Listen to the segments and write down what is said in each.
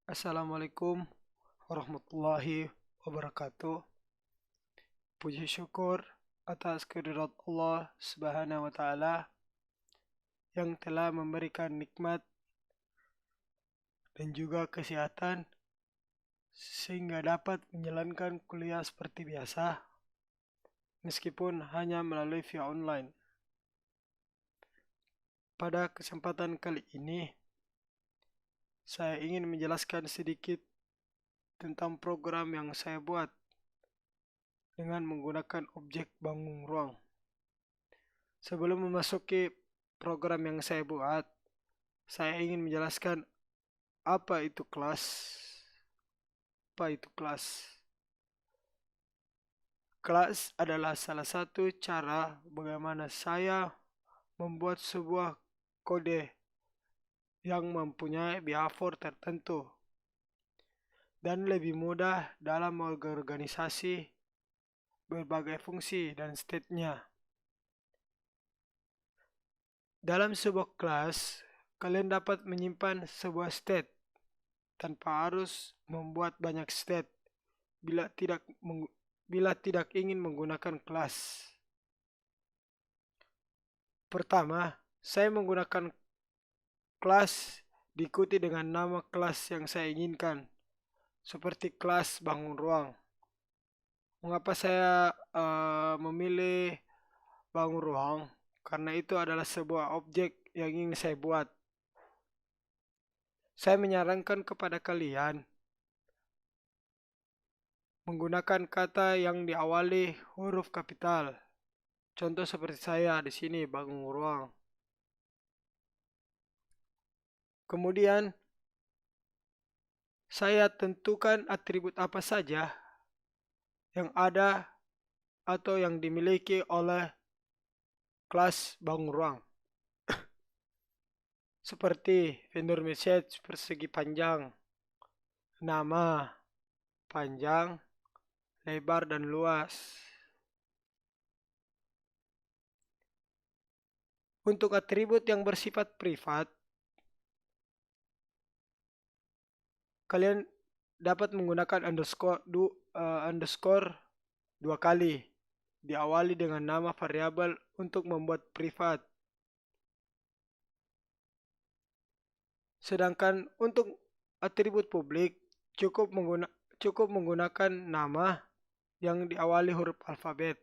Assalamualaikum warahmatullahi wabarakatuh. Puji syukur atas kehadirat Allah Subhanahu wa Ta'ala yang telah memberikan nikmat dan juga kesehatan sehingga dapat menjalankan kuliah seperti biasa meskipun hanya melalui via online. Pada kesempatan kali ini saya ingin menjelaskan sedikit tentang program yang saya buat dengan menggunakan objek bangun ruang. Sebelum memasuki program yang saya buat, saya ingin menjelaskan apa itu kelas. Apa itu kelas? Kelas adalah salah satu cara bagaimana saya membuat sebuah kode yang mempunyai behavior tertentu dan lebih mudah dalam mengorganisasi berbagai fungsi dan state-nya. Dalam sebuah kelas, kalian dapat menyimpan sebuah state tanpa harus membuat banyak state bila tidak ingin menggunakan kelas. Pertama, saya menggunakan kelas diikuti dengan nama kelas yang saya inginkan, seperti kelas bangun ruang. Mengapa saya memilih bangun ruang? Karena itu adalah sebuah objek yang ingin saya buat. Saya menyarankan kepada kalian menggunakan kata yang diawali huruf kapital. Contoh seperti saya di sini, bangun ruang. Kemudian, saya tentukan atribut apa saja yang ada atau yang dimiliki oleh kelas bangun ruang. Seperti vendor message persegi panjang, nama, panjang, lebar, dan luas. Untuk atribut yang bersifat privat, kalian dapat menggunakan underscore dua kali, diawali dengan nama variabel untuk membuat privat. Sedangkan untuk atribut publik cukup menggunakan nama yang diawali huruf alfabet.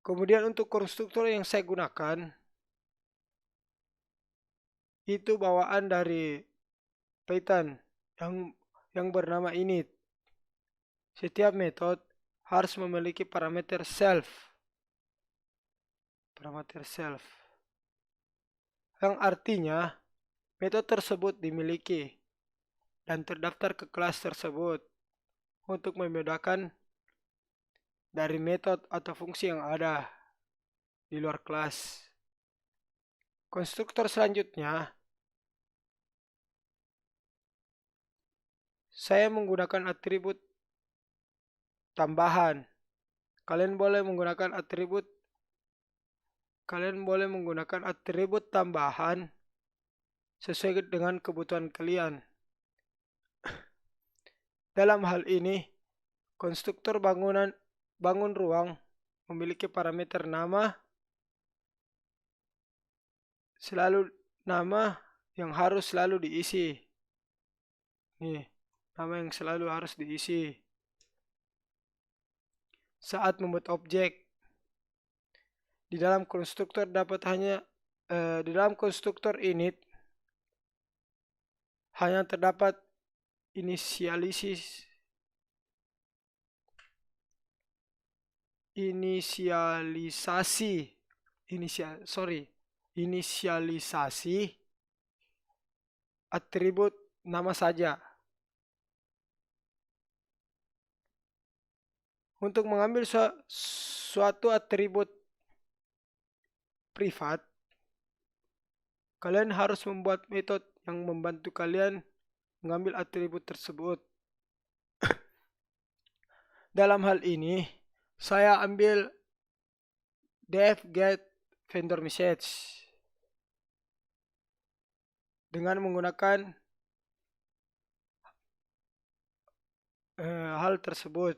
Kemudian untuk konstruktor yang saya gunakan itu bawaan dari Python yang bernama init. Setiap metode harus memiliki parameter self. Yang artinya metode tersebut dimiliki dan terdaftar ke kelas tersebut untuk membedakan dari metode atau fungsi yang ada di luar kelas. Konstruktor selanjutnya, saya menggunakan atribut tambahan. Kalian boleh menggunakan atribut tambahan sesuai dengan kebutuhan kalian. Dalam hal ini, konstruktor bangun ruang memiliki parameter nama yang harus selalu diisi. Nih, nama yang selalu harus diisi saat membuat objek. Di dalam konstruktor init hanya terdapat inisialisasi atribut nama saja. Untuk mengambil suatu atribut privat, kalian harus membuat metode yang membantu kalian mengambil atribut tersebut. Dalam hal ini, saya ambil def get vendor message dengan menggunakan hal tersebut.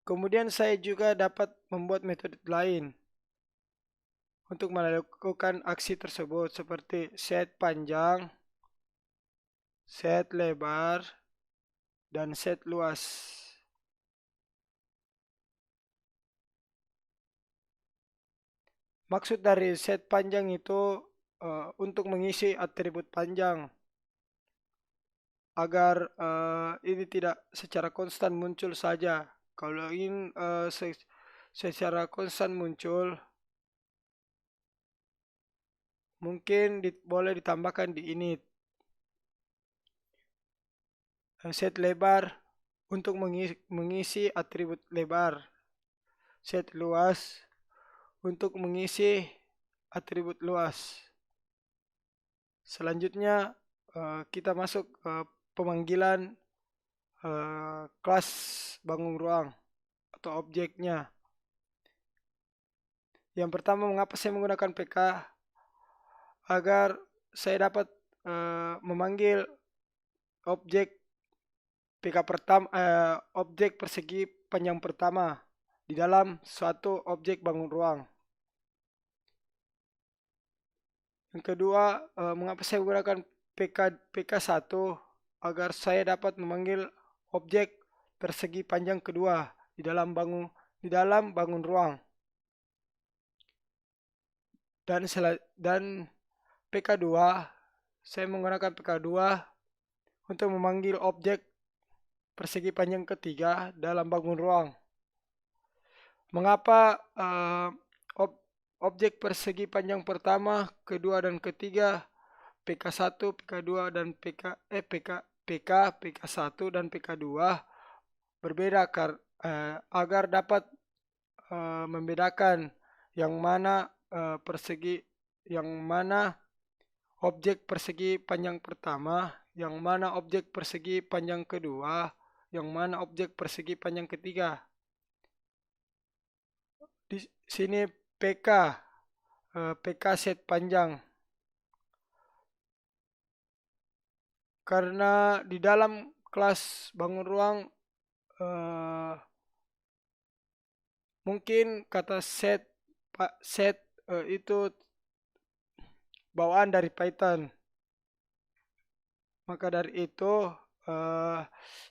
Kemudian saya juga dapat membuat metode lain untuk melakukan aksi tersebut seperti set panjang, set lebar, dan set luas. Maksud dari set panjang itu untuk mengisi atribut panjang agar ini tidak secara konstan muncul saja. Kalau ingin secara konstan muncul, mungkin boleh ditambahkan di init. Set lebar untuk mengisi atribut lebar. Set luas untuk mengisi atribut luas. Selanjutnya kita masuk pemanggilan kelas bangun ruang atau objeknya. Yang pertama, mengapa saya menggunakan PK? Agar saya dapat memanggil objek PK pertama, objek persegi panjang pertama di dalam suatu objek bangun ruang. Yang kedua, mengapa saya menggunakan PK1? Agar saya dapat memanggil objek persegi panjang kedua di dalam bangun ruang. Dan PK2, saya menggunakan PK2 untuk memanggil objek persegi panjang ketiga dalam bangun ruang. Mengapa objek persegi panjang pertama, kedua, dan ketiga PK1, PK2, dan PK1 dan PK2 berbeda agar dapat membedakan yang mana objek persegi panjang pertama, yang mana objek persegi panjang kedua, yang mana objek persegi panjang ketiga. Di sini PK set panjang. Karena di dalam kelas bangun ruang mungkin kata set itu bawaan dari Python. Maka dari itu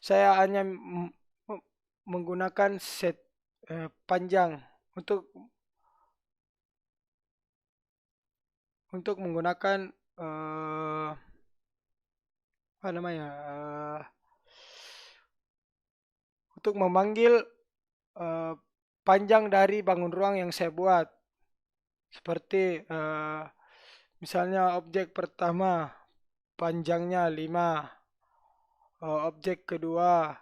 saya hanya menggunakan set panjang untuk menggunakan untuk memanggil panjang dari bangun ruang yang saya buat. Seperti misalnya objek pertama panjangnya 5, objek kedua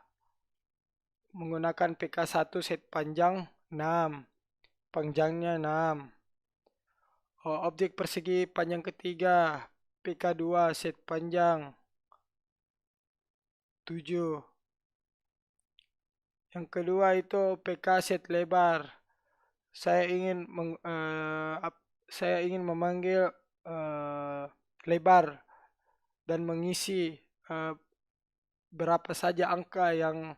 menggunakan PK1 set panjang 6, panjangnya 6. Objek persegi panjang ketiga PK2 set panjang 7. Yang kedua itu PK set lebar. Saya ingin memanggil lebar dan mengisi berapa saja angka yang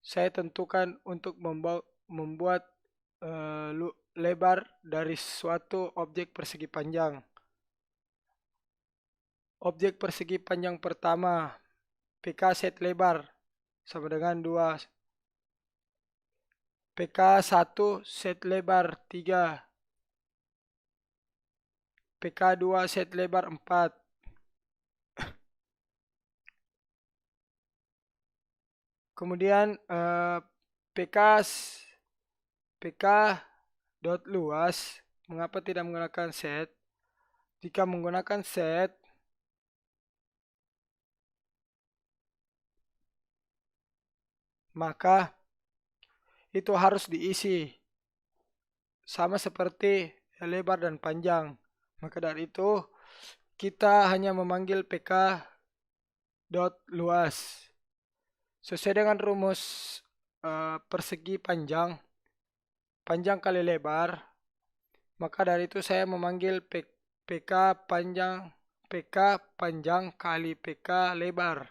saya tentukan untuk membuat lebar dari suatu objek persegi panjang. Objek persegi panjang pertama PK set lebar sama dengan 2. PK1 set lebar 3. PK2 set lebar 4. Kemudian PK dot luas, mengapa tidak menggunakan set? Jika menggunakan set, maka itu harus diisi sama seperti lebar dan panjang. Maka dari itu kita hanya memanggil PK dot luas sesuai dengan rumus persegi panjang kali lebar. Maka dari itu saya memanggil PK panjang kali PK lebar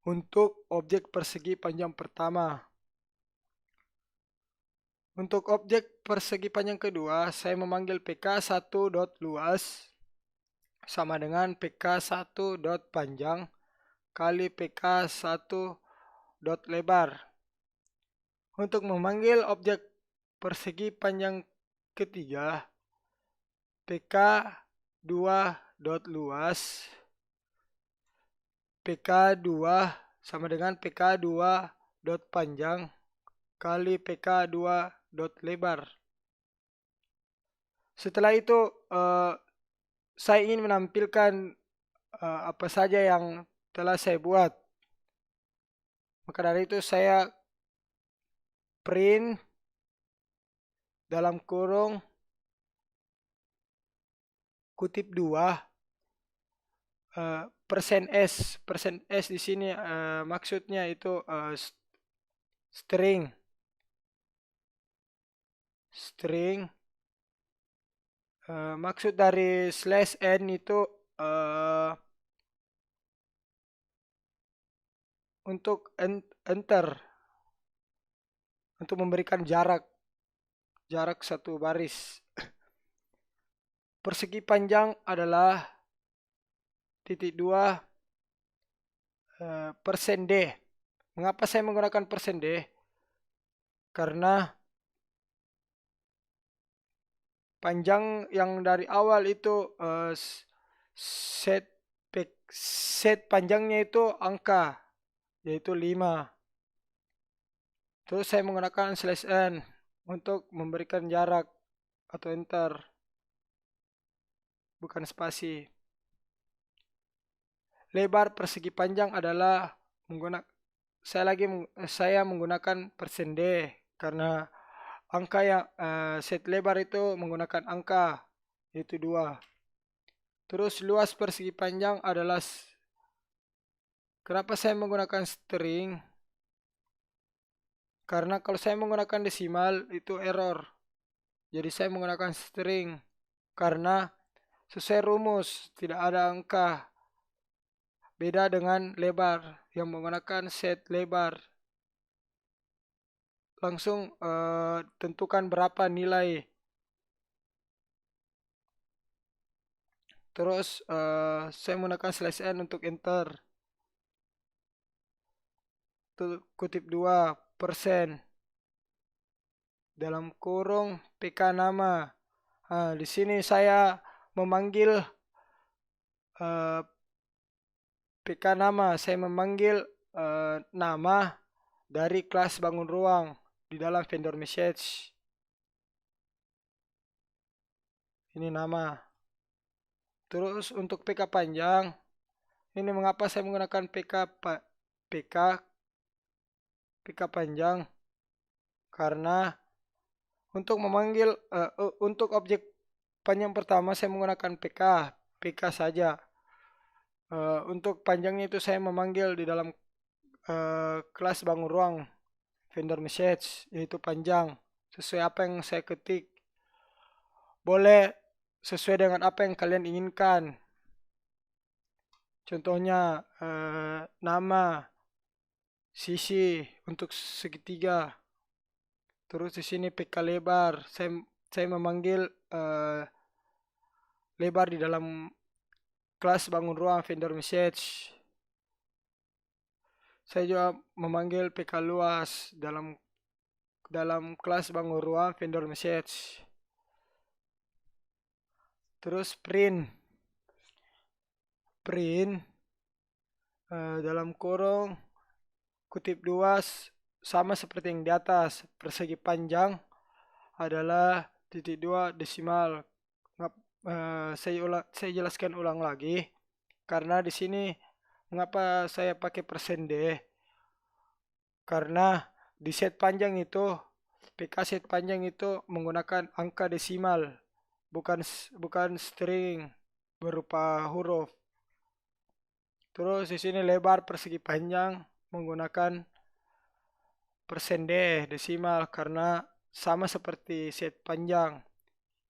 untuk objek persegi panjang pertama. Untuk objek persegi panjang kedua, saya memanggil PK1 dot luas sama dengan PK1 dot panjang kali PK1 dot lebar. Untuk memanggil objek persegi panjang ketiga, PK2 dot luas PK2 sama dengan PK2 dot panjang kali PK2 dot lebar. Setelah itu saya ingin menampilkan apa saja yang telah saya buat. Maka dari itu saya print dalam kurung kutip 2 persen S di sini maksudnya itu string maksud dari /n itu untuk enter untuk memberikan jarak satu baris. Persegi panjang adalah titik 2 %D. Mengapa saya menggunakan %D? Karena panjang yang dari awal itu set panjangnya itu angka, yaitu 5. Terus saya menggunakan /n untuk memberikan jarak atau enter, bukan spasi. Lebar persegi panjang adalah saya menggunakan %D karena angka yang set lebar itu menggunakan angka, yaitu 2. Terus luas persegi panjang adalah, kenapa saya menggunakan string? Karena kalau saya menggunakan desimal itu error. Jadi saya menggunakan string karena sesuai rumus tidak ada angka. Beda dengan lebar yang menggunakan set lebar. Langsung tentukan berapa nilai. Terus saya menggunakan /n untuk enter. Kutip 2 % dalam kurung PK nama. Di sini saya memanggil PK nama. Saya memanggil nama dari kelas bangun ruang di dalam vendor message. Ini nama. Terus untuk PK panjang, ini mengapa saya menggunakan PK panjang? Karena untuk memanggil untuk objek panjang pertama saya menggunakan PK saja. Untuk panjangnya itu saya memanggil di dalam kelas bangun ruang vendor message, yaitu panjang sesuai apa yang saya ketik. Boleh sesuai dengan apa yang kalian inginkan. Contohnya nama, sisi untuk segitiga. Terus di sini PK lebar. Saya memanggil lebar di dalam kelas bangun ruang vendor message. Saya juga memanggil PK luas dalam kelas bangun ruang vendor message. Terus print dalam kurung kutip 2 sama seperti yang di atas. Persegi panjang adalah titik 2 desimal. Saya jelaskan ulang lagi karena di sini mengapa saya pakai %D? Karena di set panjang itu PK set panjang itu menggunakan angka desimal, bukan string berupa huruf. Terus di sini lebar persegi panjang menggunakan %D desimal karena sama seperti set panjang.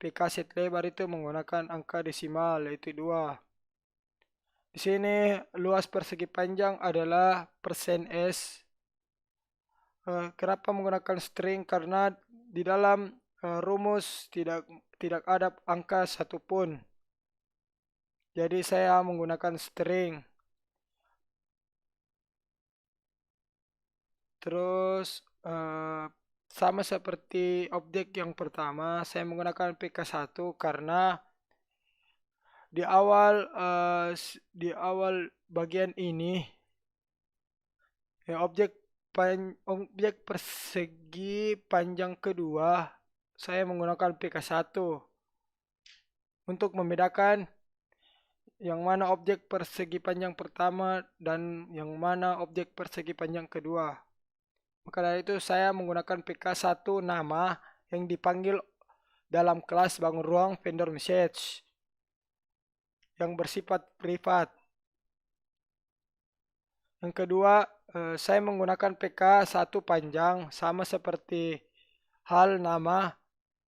PK set lebar itu menggunakan angka desimal yaitu 2. Di sini luas persegi panjang adalah persen S. Kenapa menggunakan string? Karena di dalam rumus tidak ada angka satupun. Jadi saya menggunakan string. Terus sama seperti objek yang pertama, saya menggunakan PK1 karena di awal bagian ini objek persegi panjang kedua saya menggunakan PK1 untuk membedakan yang mana objek persegi panjang pertama dan yang mana objek persegi panjang kedua. Maka dari itu saya menggunakan PK1 nama yang dipanggil dalam kelas bangun ruang vendor message yang bersifat privat. Yang kedua, saya menggunakan PK1 panjang sama seperti hal nama,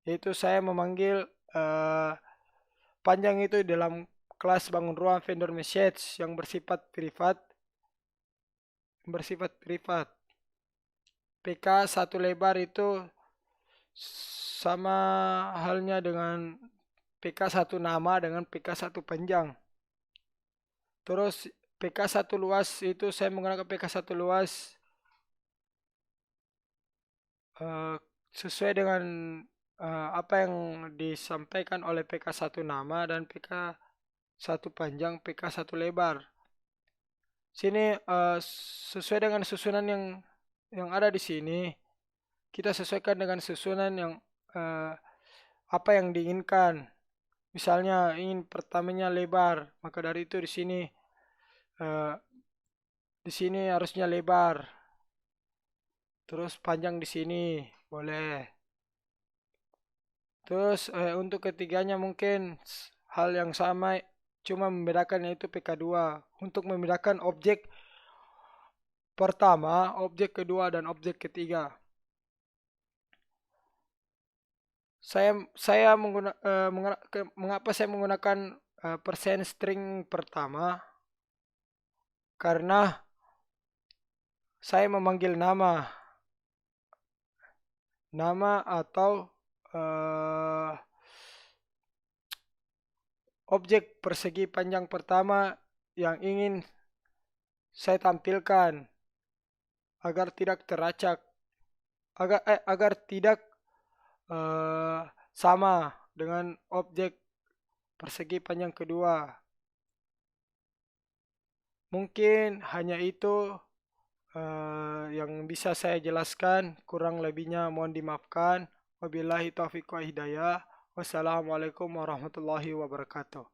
yaitu saya memanggil panjang itu dalam kelas bangun ruang vendor message yang bersifat privat. PK1 lebar itu sama halnya dengan PK1 nama dengan PK1 panjang. Terus PK1 luas itu saya menggunakan PK1 luas sesuai dengan apa yang disampaikan oleh PK1 nama dan PK1 panjang, PK1 lebar. Sini sesuai dengan susunan yang ada di sini, kita sesuaikan dengan susunan yang apa yang diinginkan. Misalnya ingin pertamanya lebar, maka dari itu di sini harusnya lebar. Terus panjang di sini boleh. Terus untuk ketiganya mungkin hal yang sama, cuma membedakan yaitu PK2 untuk membedakan objek pertama, objek kedua dan objek ketiga. Mengapa saya menggunakan persen string pertama? Karena saya memanggil nama atau objek persegi panjang pertama yang ingin saya tampilkan agar tidak teracak, agar tidak sama dengan objek persegi panjang kedua. Mungkin hanya itu yang bisa saya jelaskan, kurang lebihnya mohon dimaafkan. Wabillahi taufiq wa hidayah. Wassalamualaikum warahmatullahi wabarakatuh.